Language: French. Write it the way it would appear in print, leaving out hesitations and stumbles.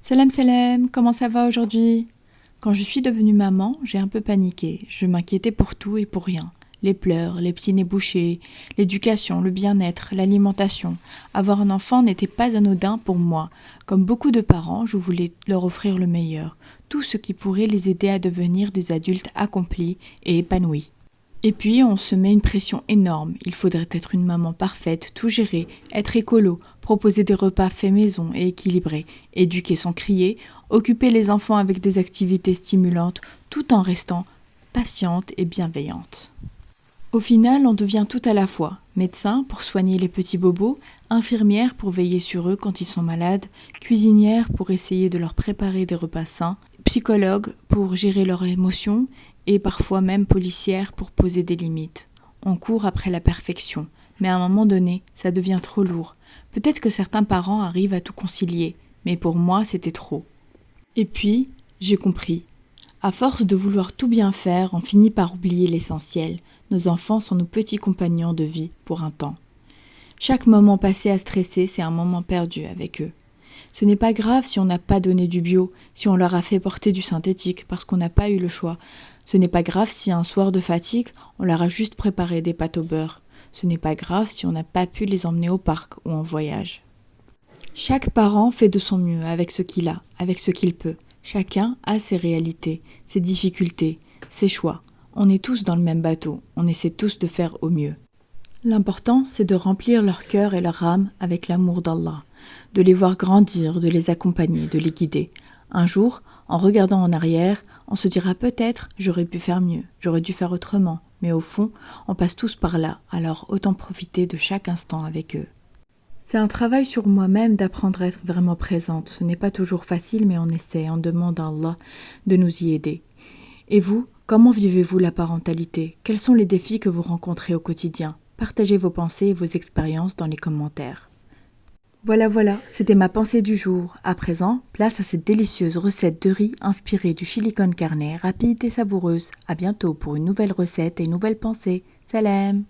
Salam salam, comment ça va aujourd'hui? Quand je suis devenue maman, j'ai un peu paniqué. Je m'inquiétais pour tout et pour rien. Les pleurs, les petits nez bouchés, l'éducation, le bien-être, l'alimentation. Avoir un enfant n'était pas anodin pour moi. Comme beaucoup de parents, je voulais leur offrir le meilleur. Tout ce qui pourrait les aider à devenir des adultes accomplis et épanouis. Et puis, on se met une pression énorme. Il faudrait être une maman parfaite, tout gérer, être écolo, proposer des repas faits maison et équilibrés, éduquer sans crier, occuper les enfants avec des activités stimulantes, tout en restant patiente et bienveillante. Au final, on devient tout à la fois. Médecin pour soigner les petits bobos, infirmière pour veiller sur eux quand ils sont malades, cuisinière pour essayer de leur préparer des repas sains, psychologue pour gérer leurs émotions et parfois même policière pour poser des limites. On court après la perfection, mais à un moment donné, ça devient trop lourd. Peut-être que certains parents arrivent à tout concilier, mais pour moi, c'était trop. Et puis, j'ai compris. À force de vouloir tout bien faire, on finit par oublier l'essentiel. Nos enfants sont nos petits compagnons de vie pour un temps. Chaque moment passé à stresser, c'est un moment perdu avec eux. Ce n'est pas grave si on n'a pas donné du bio, si on leur a fait porter du synthétique parce qu'on n'a pas eu le choix. Ce n'est pas grave si un soir de fatigue, on leur a juste préparé des pâtes au beurre. Ce n'est pas grave si on n'a pas pu les emmener au parc ou en voyage. Chaque parent fait de son mieux avec ce qu'il a, avec ce qu'il peut. Chacun a ses réalités, ses difficultés, ses choix. On est tous dans le même bateau, on essaie tous de faire au mieux. L'important, c'est de remplir leur cœur et leur âme avec l'amour d'Allah, de les voir grandir, de les accompagner, de les guider. Un jour, en regardant en arrière, on se dira peut-être « j'aurais pu faire mieux, j'aurais dû faire autrement », mais au fond, on passe tous par là, alors autant profiter de chaque instant avec eux. C'est un travail sur moi-même d'apprendre à être vraiment présente. Ce n'est pas toujours facile, mais on essaie, on demande à Allah de nous y aider. Et vous, comment vivez-vous la parentalité? Quels sont les défis que vous rencontrez au quotidien? Partagez vos pensées et vos expériences dans les commentaires. Voilà, c'était ma pensée du jour. À présent, place à cette délicieuse recette de riz inspirée du chili con carne, rapide et savoureuse. À bientôt pour une nouvelle recette et une nouvelle pensée. Salam!